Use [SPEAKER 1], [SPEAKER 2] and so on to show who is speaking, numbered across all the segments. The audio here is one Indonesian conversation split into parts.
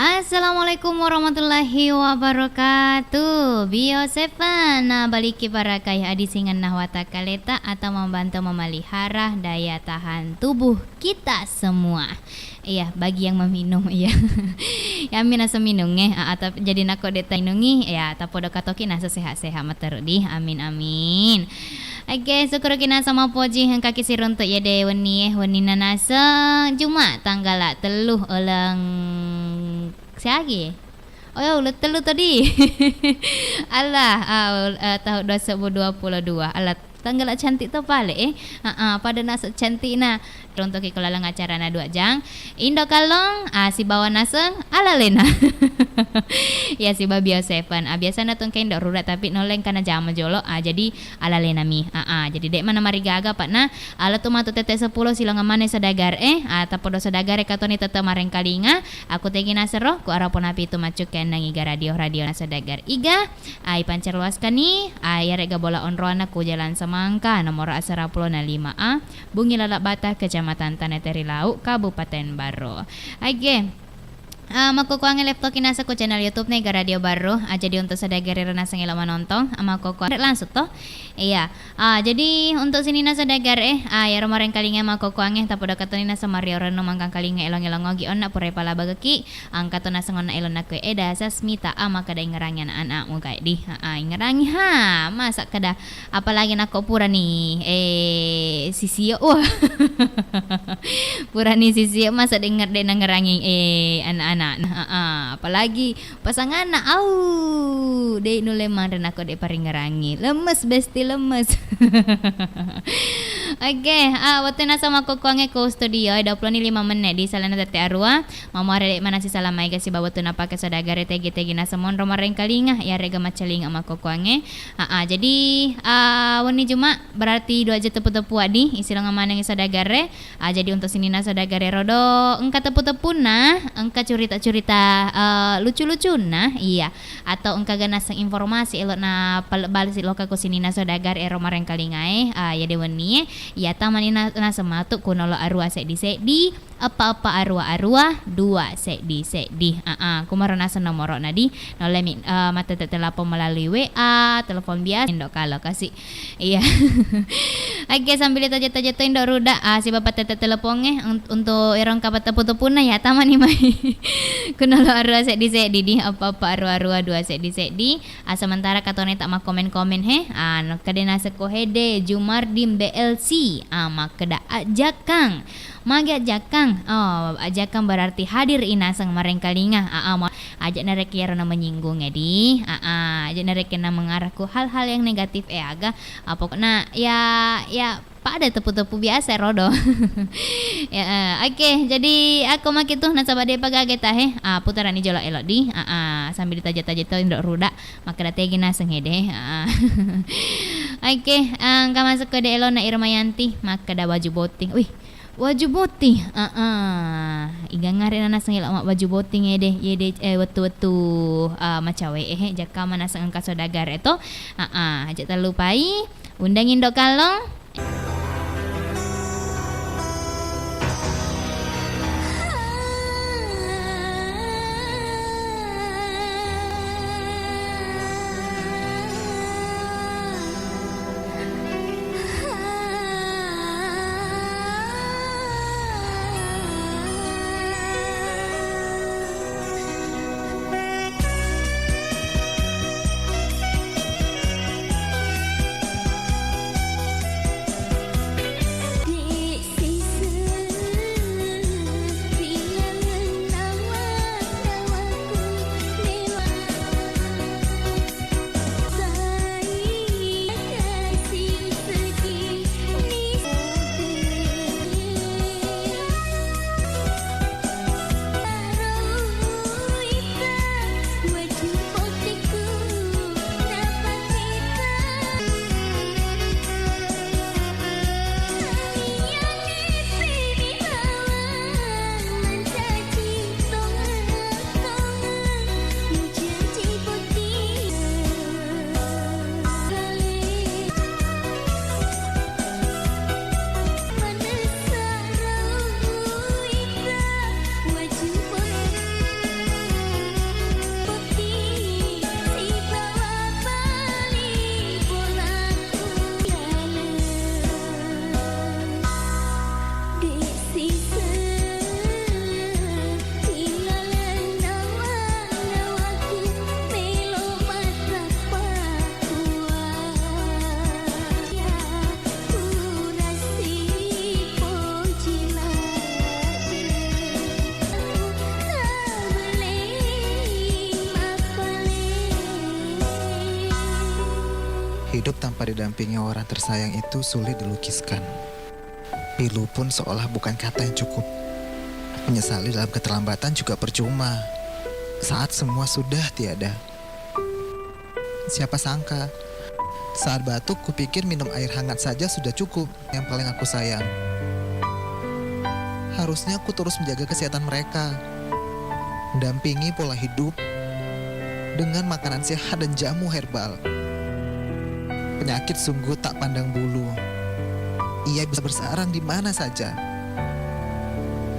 [SPEAKER 1] Assalamualaikum warahmatullahi wabarakatuh. Bio Seven, balik para kaya adisingan nahwata kaleta atau membantu memelihara daya tahan tubuh kita semua. Iya, bagi yang meminum iya. Ya mina seminung atau jadi nako deta inungi ya tapodo katoki nasa sehat-sehat materudi. Amin amin. Oke, syukur kina sama poji yang kaki siruntuk ya deh weni nasa cuma tanggal teluh ulang siagi. Oh ya udah telu tadi. Allah tahun 2022. Allah tanggal cantik tu balik pada nasa cantik na untuk ikulalang acara na 2 jang Indo kalong si bawa naseng ala lena. Ya si babia seven biasa na tong kain rurat tapi noleng kana jama jolo jadi ala lena mi jadi dek mana mari gaga pak na ala tu matu tete 10 silong amane sadagar tapodo sadagar katoni tete mareng kalinga aku tegi naseroh ku arapon api tu macuk ken nang iga radio na sadagar iga pancer luaskan ni ya rega bola onroana ku jalan semangka nomor asara 5A Bungi Lalak Batah Kecamatan Taneteri Lau Kabupaten Baro. Makukuha ng laptop kinasa ko channel YouTube na Radio Baro. Jadi untuk sadagari na sa ngila manontong makukuha langsung to. Iya. Jadi untuk sini na sadagar ya romareng kalinga makukuha ng tapo dakatoni na sa Mario Reno mangkang kalinga ilong ogi on na pure pala bagaki ang kato na sangon na ilon na ko sa smita makada ingerangyan anak mo kay di. Ingerangi masa kada apalagi na ko pura ni sisiyo. Pura ni sisiyo masa denger de nangerangi anak-anak. Apalagi pasangan na de nuleman rin ako de paringarangi lemes besti lemes. Waktu nasa makukuha ko studio 25 menit di salana tete arua mamare mana si salamay kasi bawat na pa sa dagare tegi na sa mon romareng kalinga ya rega macaling makukuha jadi wani cuma berarti 2 aja tepu-tepu adi isilang manang sa dagare jadi untuk sini na sa dagare rodo engka tepu-tepu na engka cerita lucu-lucu nah iya atau engka ganasang informasi elok na balis lo ka kusini na sodagar romareng kalingae ya dewani ya tamani na sematu kunolo arua sedi apa-apa arua 2 sedi kumaro nasa nomoro na di nolemi mata telepon melalui WA telepon biasa indok kalau kasih iya. Sambil jatuh indok ruda si bapak teleponnya untuk erong kapat tepu-tepu na ya tamani mai kunolo arua sedi di apa-apa arua 2 sedi sementara katone tak mak komen-komen kadena sekohede Jumardim BLC makeda ajakang ajakang berarti hadir inasang mareng kalinga ajak narek na menyinggung di ajak narek na mengarahku hal-hal yang negatif aga pokoknya ya pada tepu-tepu biasa rodo. Jadi aku mak itu nasabade pagageta putaran ni jolo elok di sambil ditaja-taja to indok ruda maka dategi naseng hede. Angka masuk ke elo na Irmayanti maka da baju boting. Waju boting iga ngare na nasang ila baju boting yede wetu macawe jaka manasang angka sodagar eto ajak talupai undangin dok kalong.
[SPEAKER 2] Hidup tanpa didampingi orang tersayang itu sulit dilukiskan. Pilu pun seolah bukan kata yang cukup. Menyesali dalam keterlambatan juga percuma saat semua sudah tiada. Siapa sangka saat batuk kupikir minum air hangat saja sudah cukup. Yang paling aku sayang, harusnya aku terus menjaga kesehatan mereka, mendampingi pola hidup dengan makanan sehat dan jamu herbal. Penyakit sungguh tak pandang bulu. Ia bisa bersarang di mana saja.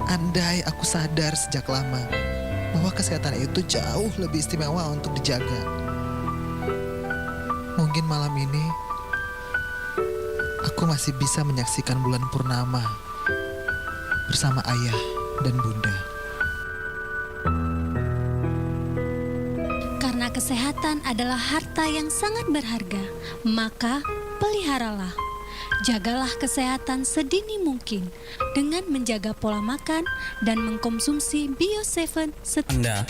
[SPEAKER 2] Andai aku sadar sejak lama bahwa kesehatan itu jauh lebih istimewa untuk dijaga. Mungkin malam ini aku masih bisa menyaksikan bulan purnama bersama ayah dan bunda.
[SPEAKER 3] Karena kesehatan adalah harta yang sangat berharga, maka peliharalah. Jagalah kesehatan sedini mungkin dengan menjaga pola makan dan mengkonsumsi Bio7
[SPEAKER 4] Anda.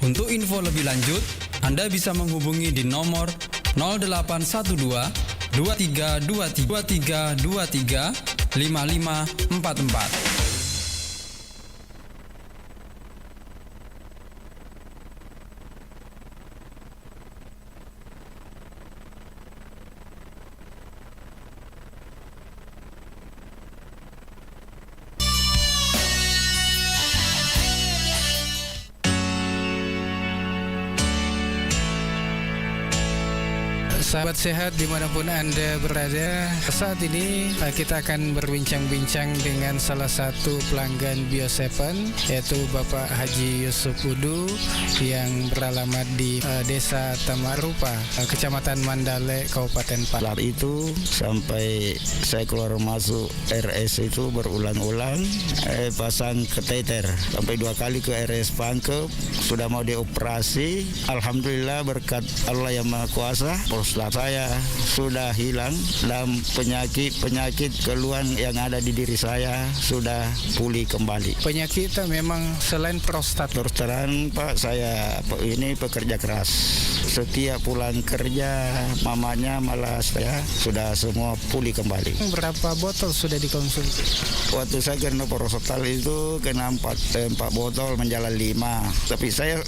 [SPEAKER 4] Untuk info lebih lanjut, Anda bisa menghubungi di nomor 0812 2323 5544.
[SPEAKER 5] Sahabat sehat dimanapun Anda berada, saat ini kita akan berbincang-bincang dengan salah satu pelanggan Bio7, yaitu Bapak Haji Yusuf Udu yang beralamat di Desa Tamarupa, Kecamatan Mandale, Kabupaten
[SPEAKER 6] Setelah itu sampai saya keluar masuk RS itu berulang-ulang, pasang kateter sampai 2 kali ke RS Pangkep, sudah mau dioperasi. Alhamdulillah berkat Allah yang Maha Kuasa, prostat saya sudah hilang dan penyakit keluhan yang ada di diri saya sudah pulih kembali.
[SPEAKER 5] Penyakit memang selain prostat.
[SPEAKER 6] Terus terang Pak, saya ini pekerja keras. Setiap pulang kerja mamanya malah saya sudah semua pulih kembali.
[SPEAKER 5] Berapa botol sudah dikonsumsi?
[SPEAKER 6] Waktu saya kena prostat itu kena 4 botol menjalan 5. Tapi saya